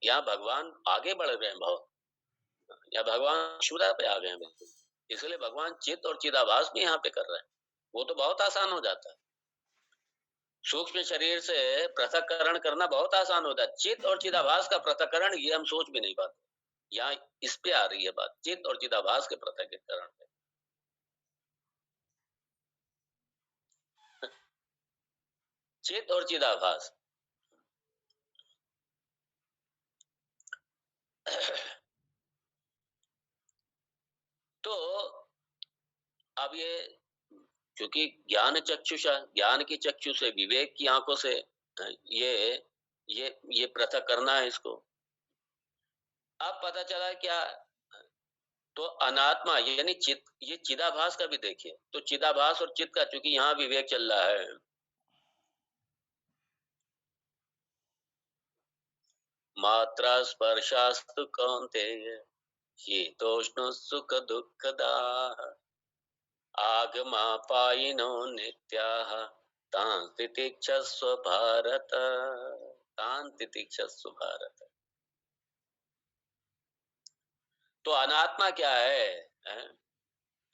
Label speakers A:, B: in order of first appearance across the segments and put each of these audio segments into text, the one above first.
A: यहाँ भगवान आगे बढ़ रहे हैं बहुत, या भगवान शुदा पे आ गए हैं बिल्कुल, इसलिए भगवान चित और चिदाभास भी यहाँ पे कर रहे हैं। वो तो बहुत आसान हो जाता है, सूक्ष्म शरीर से पृथक्करण करना बहुत आसान होता है। चित और चिदाभास का पृथक्करण ये हम सोच भी नहीं पाते। यहाँ इस पे आ रही है बात, चित और चिदाभास के पृथक्करण पे। चित और चिदाभास तो अब ये क्योंकि ज्ञान चक्षुषा, ज्ञान की चक्षु से, विवेक की आंखों से ये ये पृथक करना है इसको। अब पता चला क्या, तो अनात्मा यानी चित, ये चिदाभास का भी देखिए, तो चिदाभास और चित का चूंकि यहाँ विवेक चल रहा है, मात्रा स्पर्शास्तु कौन्तेय शीतोष्ण सुख दुःखदाः आगमा पायिनो नित्याः तान् तितिक्षस्व भारत, तान् तितिक्षस्व भारत। तो अनात्मा क्या है, है?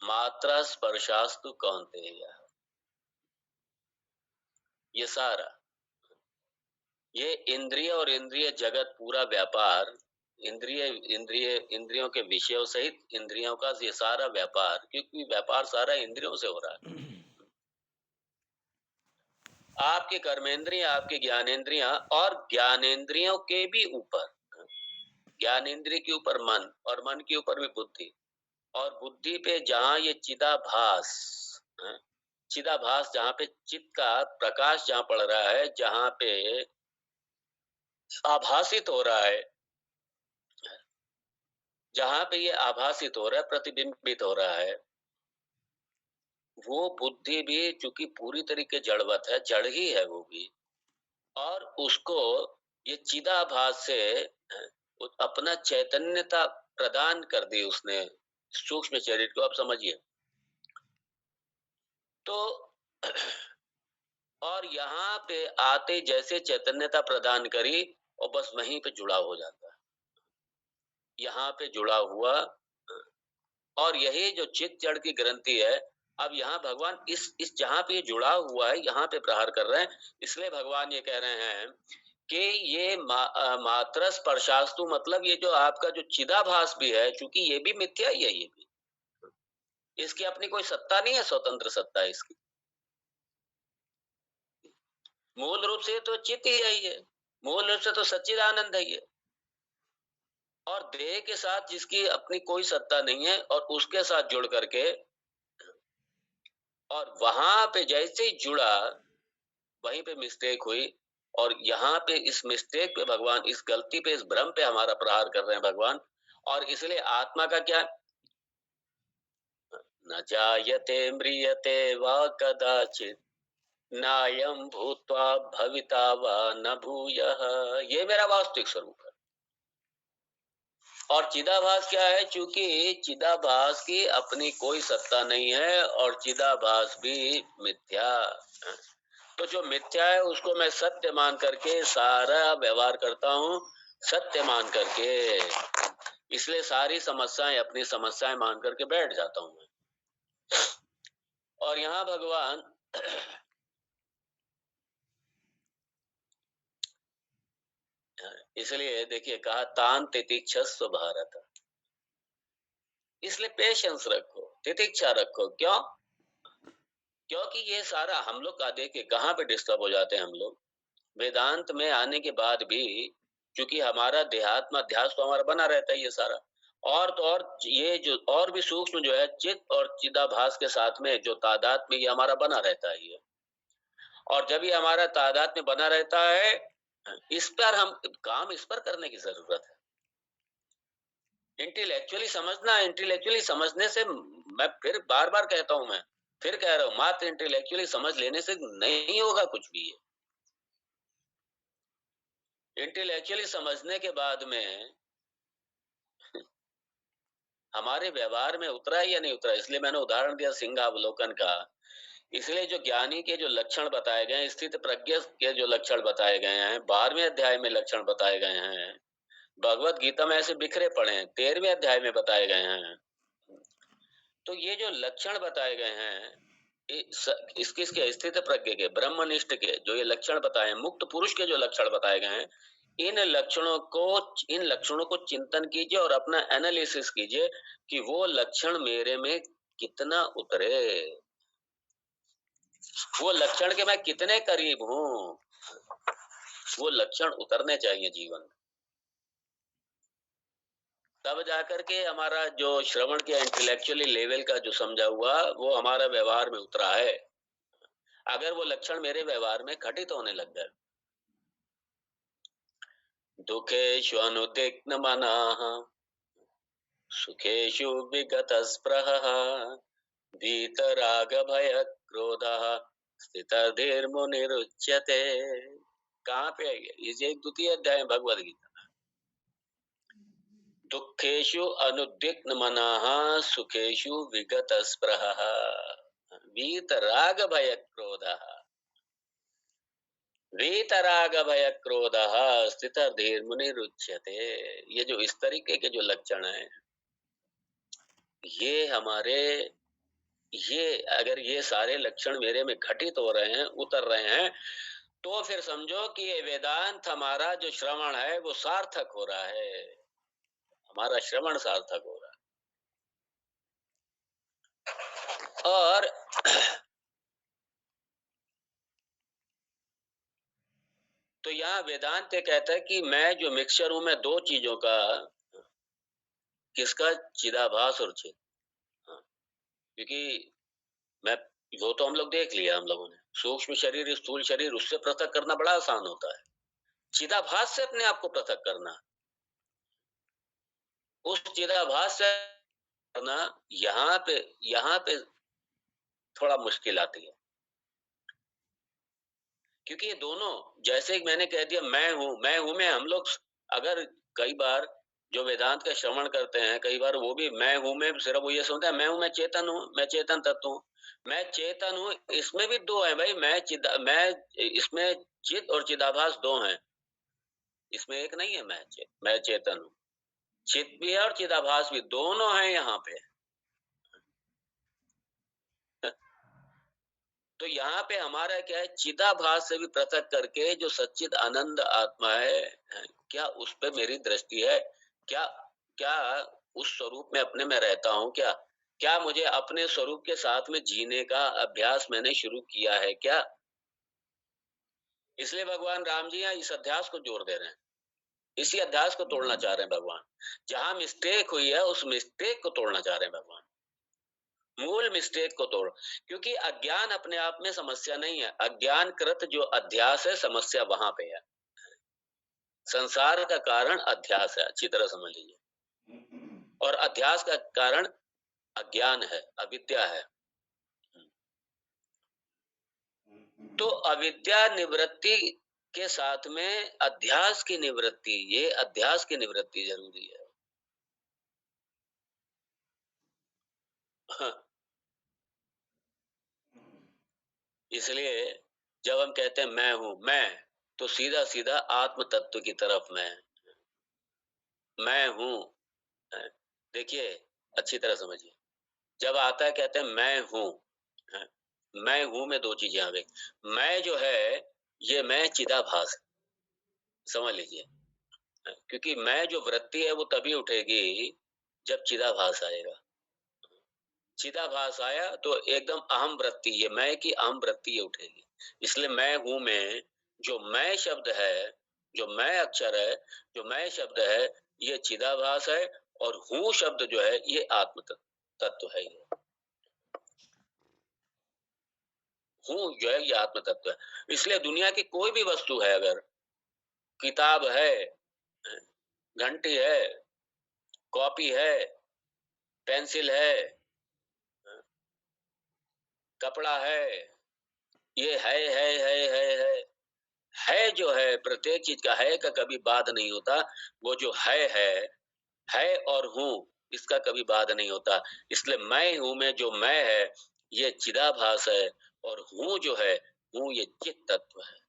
A: मात्रा स्पर्शास्तु कौन्तेय, ये सारा, ये इंद्रिय और इंद्रिय जगत पूरा व्यापार, इंद्रियों के विषयों सहित इंद्रियों का ये सारा व्यापार, क्योंकि व्यापार सारा इंद्रियों से हो रहा है। आपके कर्मेंद्रिय, आपके ज्ञानेंद्रियां, और ज्ञानेंद्रियों के भी ऊपर, ज्ञानेंद्रिय के ऊपर मन, और मन के ऊपर भी बुद्धि, और बुद्धि पे जहां ये चिदाभास, चिदाभास जहां पे चित्त का प्रकाश जहां पड़ रहा है, जहां पे आभासित हो रहा है, जहां पे ये आभासित हो रहा है, प्रतिबिंबित हो रहा है, वो बुद्धि भी चूंकि पूरी तरीके जड़वत है, जड़ ही है वो भी, और उसको ये चिदाभास से अपना चैतन्यता प्रदान कर दी उसने सूक्ष्म शरीर को। आप समझिए तो और यहाँ पे आते जैसे चैतन्यता प्रदान करी, और बस वहीं पे जुड़ा हो जाता है, यहाँ पे जुड़ा हुआ, और यही जो चित्त जड़ की ग्रंथि है, अब यहाँ भगवान इस जहां पे जुड़ा हुआ है, यहाँ पे प्रहार कर रहे हैं। इसलिए भगवान ये कह रहे हैं कि ये मात्र स्पर्शास्तु, मतलब ये जो आपका जो चिदाभास भी है, चूंकि ये भी मिथ्या ही है, ये भी, इसकी अपनी कोई सत्ता नहीं है, स्वतंत्र सत्ता है इसकी, मूल रूप से तो चित्त ही है ये, मूल रूप से तो सच्चिदानंद है ये, और देह के साथ जिसकी अपनी कोई सत्ता नहीं है, और उसके साथ जुड़ करके, और वहां पे जैसे ही जुड़ा, वहीं पे मिस्टेक हुई, और यहाँ पे इस मिस्टेक पे भगवान, इस गलती पे, इस भ्रम पे हमारा प्रहार कर रहे हैं भगवान। और इसलिए आत्मा का क्या, न जायते म्रियते वा कदाचित नायं भूत्वा भविता वा न भूयः, ये मेरा वास्तविक स्वरूप है। और चिदाभास क्या है, चूंकि चिदाभास की अपनी कोई सत्ता नहीं है, और चिदाभास भी मिथ्या, तो जो मिथ्या है उसको मैं सत्य मान करके सारा व्यवहार करता हूँ, सत्य मान करके, इसलिए सारी समस्याएं अपनी समस्याएं मान करके बैठ जाता हूँ मैं। और यहाँ भगवान इसलिए देखिए कहा तान तितिक्षस्व भारत, इसलिए पेशेंस रखो, तितिक्षा रखो। क्यों? क्योंकि ये सारा हम लोग का देखिए कहाँ पे डिस्टर्ब हो जाते हैं हम लोग, वेदांत में आने के बाद भी, क्योंकि हमारा देहात्म अध्यास तो हमारा बना रहता है ये सारा, और तो और ये जो और भी सूक्ष्म जो है चित्त और चिदाभास के साथ में जो तादाद में ये हमारा बना रहता है ये, और जब ये हमारा तादाद में बना रहता है, इस पर हम काम, इस पर करने की जरूरत है। इंटेलेक्चुअली समझना, इंटेलेक्चुअली समझने से, मैं फिर बार बार कहता हूं, मैं फिर कह रहा हूं, मात्र इंटेलेक्चुअली समझ लेने से नहीं होगा कुछ भी। इंटेलेक्चुअली समझने के बाद में हमारे व्यवहार में उतरा या नहीं उतरा, इसलिए मैंने उदाहरण दिया सिंहावलोकन का। इसलिए जो ज्ञानी के जो लक्षण बताए गए, स्थित प्रज्ञ के जो लक्षण बताए गए हैं, 12वें अध्याय में लक्षण बताए गए हैं, भगवत गीता में ऐसे बिखरे पड़े हैं, 13वें अध्याय में बताए गए हैं। तो ये जो लक्षण बताए गए हैं, किसके, स्थित प्रज्ञ के, ब्रह्मनिष्ठ के, जो ये लक्षण बताए हैं, मुक्त पुरुष के जो लक्षण बताए गए हैं, इन लक्षणों को चिंतन कीजिए और अपना एनालिसिस कीजिए कि वो लक्षण मेरे में कितना उतरे, वो लक्षण के मैं कितने करीब हूँ। वो लक्षण उतरने चाहिए जीवन में, तब जाकर के हमारा जो श्रवण के इंटेलेक्चुअली लेवल का जो समझा हुआ वो हमारा व्यवहार में उतरा है। अगर वो लक्षण मेरे व्यवहार में घटित होने लग गए, दुखेषु अनुद्विग्न मनाः सुखेषु विगत स्पृहः वीतराग भय क्रोधः स्थितधीर्मुनिरुच्यते। कहाँ पे है ये? एक द्वितीय अध्याय भगवद गीता। दुखेषु अनुद्विग्न मनाः सुखेषु विगत स्पृहः वीतराग भय क्रोधः वीतराग भय क्रोधः स्थितधीर्मुनिरुच्यते। ये जो इस तरीके के जो लक्षण हैं, ये हमारे, ये अगर ये सारे लक्षण मेरे में घटित हो रहे हैं, उतर रहे हैं, तो फिर समझो कि ये वेदांत हमारा जो श्रवण है वो सार्थक हो रहा है, हमारा श्रवण सार्थक हो रहा है। और तो यहाँ वेदांत ये कहता है कि मैं जो मिक्सचर हूं, मैं दो चीजों का, किसका? चिदाभास और चित। हाँ, क्योंकि मैं, वो तो हम लोग देख लिया हम लोगों ने, सूक्ष्म शरीर स्थूल शरीर, उससे पृथक करना बड़ा आसान होता है। चिदाभास से अपने आप को पृथक करना, उस चिदाभास से करना, यहाँ पे थोड़ा मुश्किल आती है, क्योंकि ये दोनों, जैसे कि मैंने कह दिया मैं हूं में, हम लोग अगर कई बार जो वेदांत का श्रवण करते हैं, कई बार वो भी मैं हूं में सिर्फ वो ये सुनते हैं, मैं हूं, मैं चेतन हूं, मैं चेतन तत्व हूं, मैं चेतन हूं। इसमें भी दो है भाई, मैं इसमें चित और चिदाभास दो हैं, इसमें एक नहीं है। मैं चेतन हूं, चित भी है और चिदाभास भी, दोनों है यहाँ पे। तो यहाँ पे हमारा क्या है, चिदाभास से भी पृथक करके जो सच्चिद आनंद आत्मा है, क्या उस पे मेरी दृष्टि है? क्या क्या उस स्वरूप में अपने में रहता हूँ? क्या मुझे अपने स्वरूप के साथ में जीने का अभ्यास मैंने शुरू किया है क्या? इसलिए भगवान राम जी यहाँ इस अध्यास को जोर दे रहे हैं, इसी अध्यास को तोड़ना चाह रहे हैं भगवान। जहां मिस्टेक हुई है उस मिस्टेक को तोड़ना चाह रहे हैं भगवान, मूल मिस्टेक को तोड़। क्योंकि अज्ञान अपने आप में समस्या नहीं है, अज्ञान कृत जो अध्यास है, समस्या वहां पे है। संसार का कारण अध्यास है, अच्छी तरह समझ लीजिए, और अध्यास का कारण अज्ञान है, अविद्या है। तो अविद्या निवृत्ति के साथ में अध्यास की निवृत्ति, ये अध्यास की निवृत्ति जरूरी है। हाँ, इसलिए जब हम कहते हैं मैं हूं, तो सीधा सीधा आत्म तत्व की तरफ मैं हूं। देखिए, अच्छी तरह समझिए, जब आता है कहते हैं मैं हूं, मैं हूं में दो चीजें आ गई। मैं जो है, ये मैं चिदाभास, समझ लीजिए। क्योंकि मैं जो वृत्ति है वो तभी उठेगी जब चिदाभास आएगा। चिदाभास आया तो एकदम अहम वृत्ति, ये मैं की अहम वृत्ति ये उठेगी। इसलिए मैं हूं में जो मैं शब्द है, जो मैं अक्षर है, जो मैं शब्द है, ये चिदाभास है, और हूं शब्द जो है ये आत्म तत्व है। ये हूं जो है ये आत्म तत्व है। इसलिए दुनिया की कोई भी वस्तु है, अगर किताब है, घंटी है, कॉपी है, पेंसिल कपड़ा है, ये है जो है, प्रत्येक चीज का है का कभी बाद नहीं होता। वो जो है और हूं, इसका कभी बाद नहीं होता। इसलिए मैं हूं में जो मैं है ये चिदाभास है, और हूं जो है, हूं ये चित तत्व है।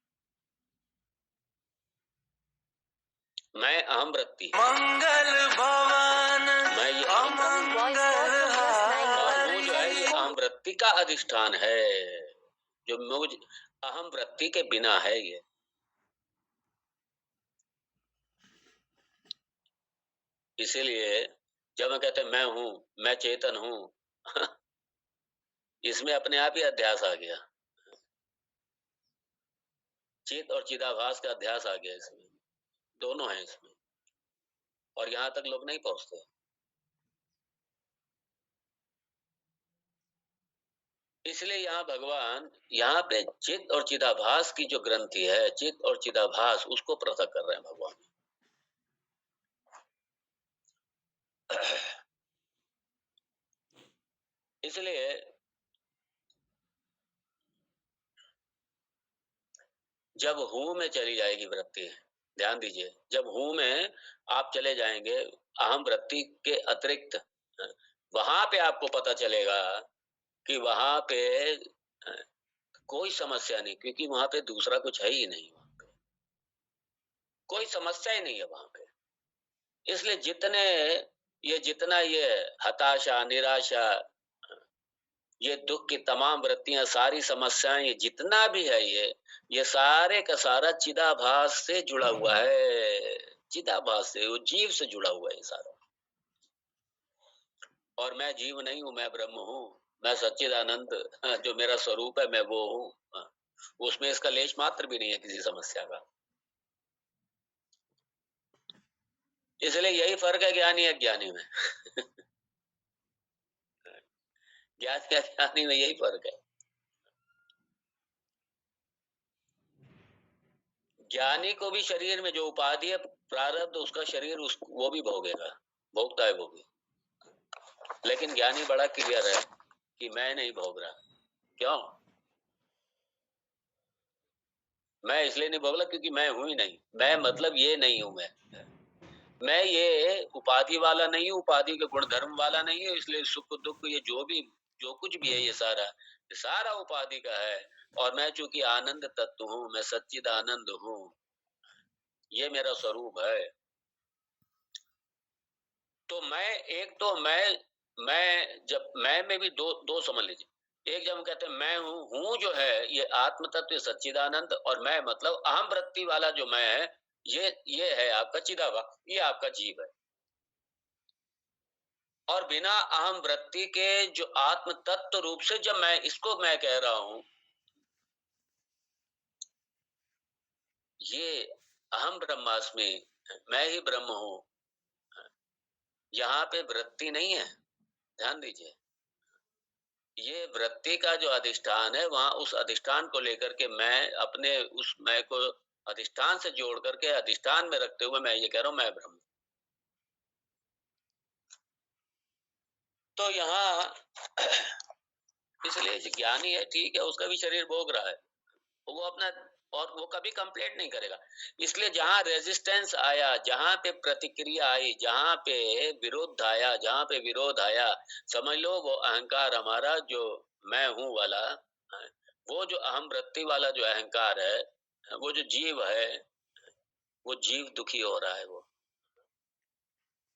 A: मैं अहम वृत्ति,
B: मंगल भवन
A: मैं ये
B: अमंगल
A: और वो जो है ये अहम वृत्ति का अधिष्ठान है, जो मुझ अहम वृत्ति के बिना है ये। इसीलिए जब हम कहते हैं मैं हूँ, मैं चेतन हूँ इसमें अपने आप ही अध्यास आ गया, चित और चिदाभास का अध्यास आ गया इसमें, दोनों हैं इसमें, और यहाँ तक लोग नहीं पहुंचते। इसलिए यहाँ भगवान यहाँ पे चित और चिदाभास की जो ग्रंथि है, चित और चिदाभास, उसको पृथक कर रहे हैं भगवान। इसलिए जब हूं में चली जाएगी वृत्ति, ध्यान दीजिए, जब हूं में आप चले जाएंगे अहम वृत्ति के अतिरिक्त, वहां पे आपको पता चलेगा कि वहां पे कोई समस्या नहीं, क्योंकि वहां पे दूसरा कुछ है ही नहीं, वहां पे कोई समस्या ही नहीं है वहां पे। इसलिए जितना ये हताशा, निराशा, ये दुख की तमाम वृत्तियां, सारी समस्याएं, ये जितना भी है ये सारे का सारा चिदाभास से जुड़ा हुआ है, चिदाभास से, वो जीव से जुड़ा हुआ है ये सारा। और मैं जीव नहीं हूं, मैं ब्रह्म हूं, मैं सच्चिदानंद, जो मेरा स्वरूप है मैं वो हूं, उसमें इसका लेश मात्र भी नहीं है किसी समस्या का। इसलिए यही फर्क है ज्ञानी अज्ञानी में ज्ञानी अज्ञानी में यही फर्क है। ज्ञानी को भी शरीर में जो उपाधि है, प्रारब्ध, उसका शरीर वो भी भोगेगा, भोगता है वो भी, लेकिन ज्ञानी बड़ा क्लियर है कि मैं नहीं भोग रहा। क्यों? मैं इसलिए नहीं भोग रहा क्योंकि मैं हूं ही नहीं, मैं मतलब ये नहीं हूं, मैं ये उपाधि वाला नहीं हूँ, उपाधि के गुण धर्म वाला नहीं है, इसलिए सुख दुख ये जो कुछ भी है, ये सारा उपाधि का है। और मैं चूंकि आनंद तत्व हूँ, मैं सच्चिद आनंद हूँ, ये मेरा स्वरूप है। तो मैं जब मैं में भी दो समझ लीजिए। एक जब हम कहते हैं मैं हूँ जो है ये आत्म तत्व सच्चिदानंद, और मैं मतलब अहम वृत्ति वाला जो मैं है, ये है आपका चिदाभास, ये आपका जीव है। और बिना अहम वृत्ति के जो आत्म तत्व रूप से जब मैं कह रहा हूं, ये अहम ब्रह्मास्मि, मैं ही ब्रह्म हूं, यहाँ पे वृत्ति नहीं है, ध्यान दीजिए। ये वृत्ति का जो अधिष्ठान है, वहां उस अधिष्ठान को लेकर के मैं अपने उस मैं को अधिष्ठान से जोड़ करके अधिष्ठान में रखते हुए मैं ये कह रहा हूं मैं ब्रह्म। तो यहाँ इसलिए जो ज्ञानी है, ठीक है, उसका भी शरीर भोग रहा है, वो अपना, और वो कभी कंप्लेंट नहीं करेगा। इसलिए जहां रेजिस्टेंस आया, जहां पे प्रतिक्रिया आई, जहां पे विरोध आया, समझ लो वो अहंकार हमारा जो मैं हूं वाला, वो जो अहम वृत्ति वाला जो अहंकार है, वो जो जीव है, वो जीव दुखी हो रहा है वो।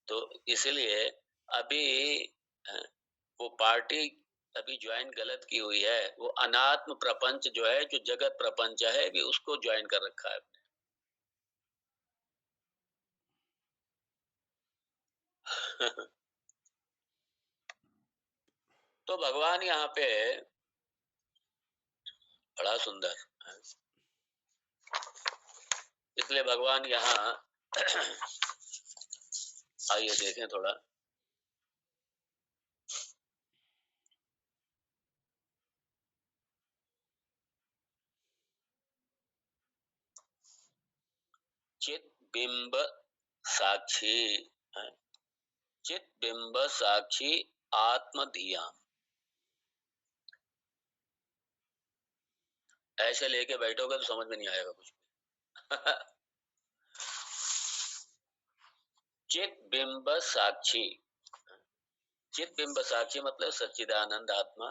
A: तो इसलिए अभी वो पार्टी अभी ज्वाइन गलत की हुई है, वो अनात्म प्रपंच जो है, जो जगत प्रपंच है, भी उसको ज्वाइन कर रखा है। तो भगवान यहाँ पे बड़ा सुंदर, इसलिए भगवान यहाँ आइए देखें थोड़ा, चित बिंब साक्षी, चित बिंब साक्षी आत्म धिया, ऐसे लेके बैठोगे तो समझ में नहीं आएगा कुछ चित बिंब साक्षी, चित बिंब साक्षी मतलब सच्चिदानंद आत्मा,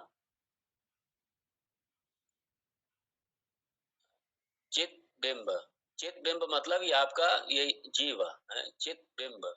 A: चित बिंब चित बिंब मतलब ये आपका ये जीव है, चित बिंब।